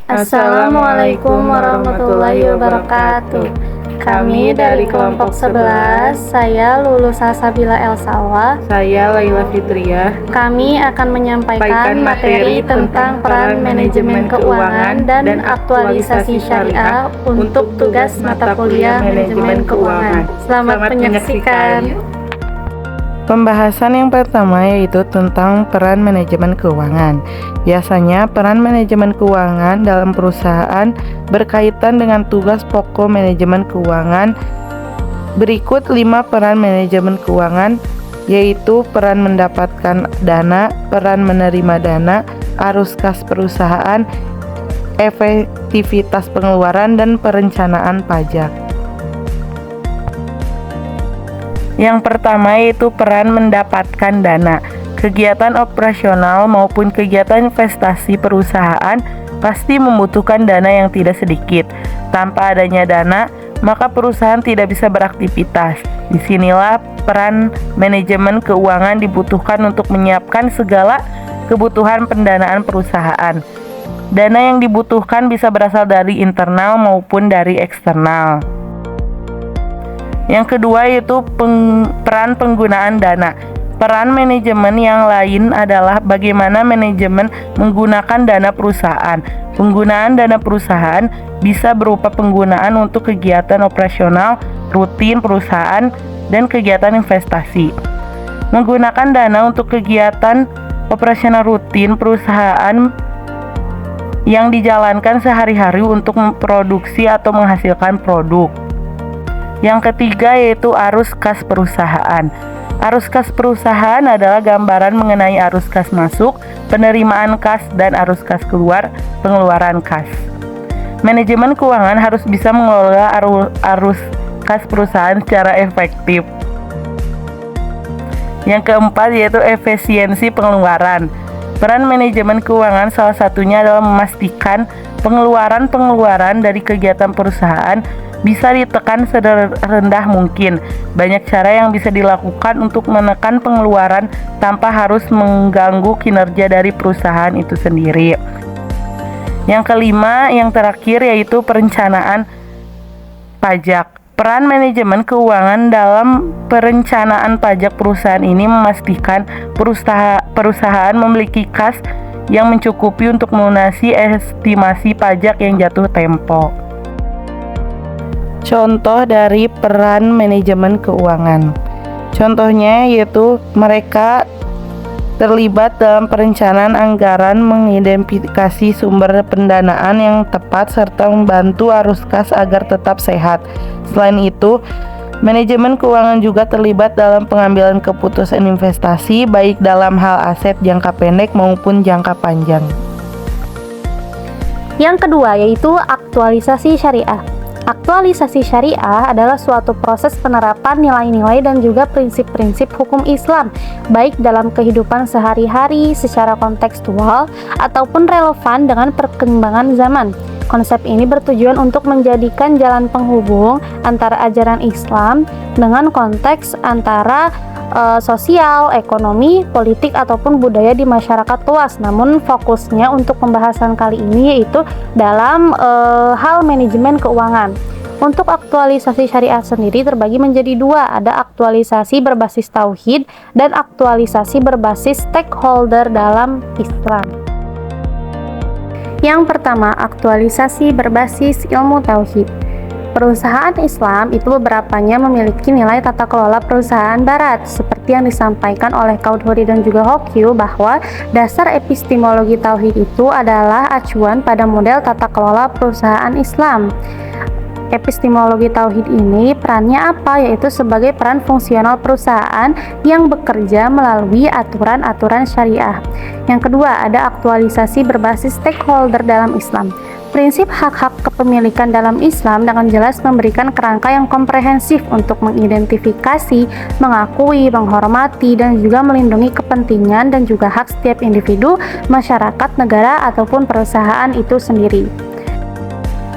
Assalamualaikum warahmatullahi wabarakatuh. Kami dari kelompok 11, saya Lulus Salsabila Elsawa. Saya Laila Fitria. Kami akan menyampaikan materi tentang peran manajemen keuangan dan aktualisasi syariah untuk tugas mata kuliah manajemen keuangan. Selamat menyaksikan. Pembahasan yang pertama yaitu tentang peran manajemen keuangan. Biasanya peran manajemen keuangan dalam perusahaan berkaitan dengan tugas pokok manajemen keuangan. Berikut 5 peran manajemen keuangan, yaitu peran mendapatkan dana, peran menerima dana, arus kas perusahaan, efektivitas pengeluaran, dan perencanaan pajak. Yang pertama yaitu peran mendapatkan dana. Kegiatan operasional maupun kegiatan investasi perusahaan pasti membutuhkan dana yang tidak sedikit. Tanpa adanya dana, maka perusahaan tidak bisa beraktivitas. Disinilah peran manajemen keuangan dibutuhkan untuk menyiapkan segala kebutuhan pendanaan perusahaan. Dana yang dibutuhkan bisa berasal dari internal maupun dari eksternal. Yang kedua yaitu peran penggunaan dana. Peran manajemen yang lain adalah bagaimana manajemen menggunakan dana perusahaan. Penggunaan dana perusahaan bisa berupa penggunaan untuk kegiatan operasional rutin perusahaan dan kegiatan investasi. Menggunakan dana untuk kegiatan operasional rutin perusahaan yang dijalankan sehari-hari untuk memproduksi atau menghasilkan produk. Yang ketiga yaitu arus kas perusahaan. Arus kas perusahaan adalah gambaran mengenai arus kas masuk, penerimaan kas, dan arus kas keluar, pengeluaran kas. Manajemen keuangan harus bisa mengelola arus kas perusahaan secara efektif. Yang keempat yaitu efisiensi pengeluaran. Peran manajemen keuangan salah satunya adalah memastikan pengeluaran dari kegiatan perusahaan bisa ditekan serendah mungkin. Banyak cara yang bisa dilakukan untuk menekan pengeluaran tanpa harus mengganggu kinerja dari perusahaan itu sendiri. Yang kelima, yang terakhir yaitu perencanaan pajak. Peran manajemen keuangan dalam perencanaan pajak perusahaan ini memastikan perusahaan memiliki kas yang mencukupi untuk melunasi estimasi pajak yang jatuh tempo. Contoh dari peran manajemen keuangan. Contohnya yaitu mereka terlibat dalam perencanaan anggaran, mengidentifikasi sumber pendanaan yang tepat, serta membantu arus kas agar tetap sehat. Selain itu, manajemen keuangan juga terlibat dalam pengambilan keputusan investasi, baik dalam hal aset jangka pendek maupun jangka panjang. Yang kedua yaitu aktualisasi syariah. Aktualisasi syariah adalah suatu proses penerapan nilai-nilai dan juga prinsip-prinsip hukum Islam, baik dalam kehidupan sehari-hari secara kontekstual ataupun relevan dengan perkembangan zaman. Konsep ini bertujuan untuk menjadikan jalan penghubung antara ajaran Islam dengan konteks antara sosial, ekonomi, politik, ataupun budaya di masyarakat luas. Namun fokusnya untuk pembahasan kali ini yaitu dalam hal manajemen keuangan. Untuk aktualisasi syariah sendiri terbagi menjadi 2, ada aktualisasi berbasis tauhid dan aktualisasi berbasis stakeholder dalam Islam. Yang pertama, aktualisasi berbasis ilmu tauhid. Perusahaan Islam itu beberapanya memiliki nilai tata kelola perusahaan barat, seperti yang disampaikan oleh Kaudhuri dan juga Hokkyu bahwa dasar epistemologi tauhid itu adalah acuan pada model tata kelola perusahaan Islam. Epistemologi tauhid ini perannya apa? Yaitu sebagai peran fungsional perusahaan yang bekerja melalui aturan-aturan syariah. Yang kedua, ada aktualisasi berbasis stakeholder dalam Islam. Prinsip hak-hak kepemilikan dalam Islam dengan jelas memberikan kerangka yang komprehensif untuk mengidentifikasi, mengakui, menghormati, dan juga melindungi kepentingan dan juga hak setiap individu, masyarakat, negara, ataupun perusahaan itu sendiri.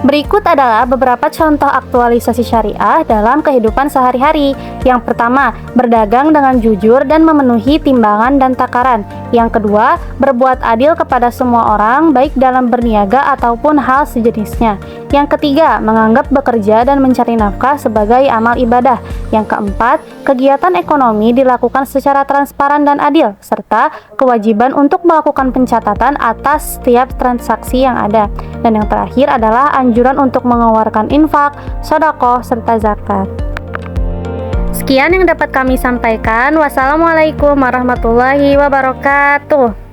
Berikut adalah beberapa contoh aktualisasi syariah dalam kehidupan sehari-hari. Yang pertama, berdagang dengan jujur dan memenuhi timbangan dan takaran. Yang kedua, berbuat adil kepada semua orang, baik dalam berniaga ataupun hal sejenisnya. Yang ketiga, menganggap bekerja dan mencari nafkah sebagai amal ibadah. Yang keempat, kegiatan ekonomi dilakukan secara transparan dan adil, serta kewajiban untuk melakukan pencatatan atas setiap transaksi yang ada. Dan yang terakhir adalah anjuran untuk mengeluarkan infak, sedekah, serta zakat. Sekian yang dapat kami sampaikan. Wassalamualaikum warahmatullahi wabarakatuh.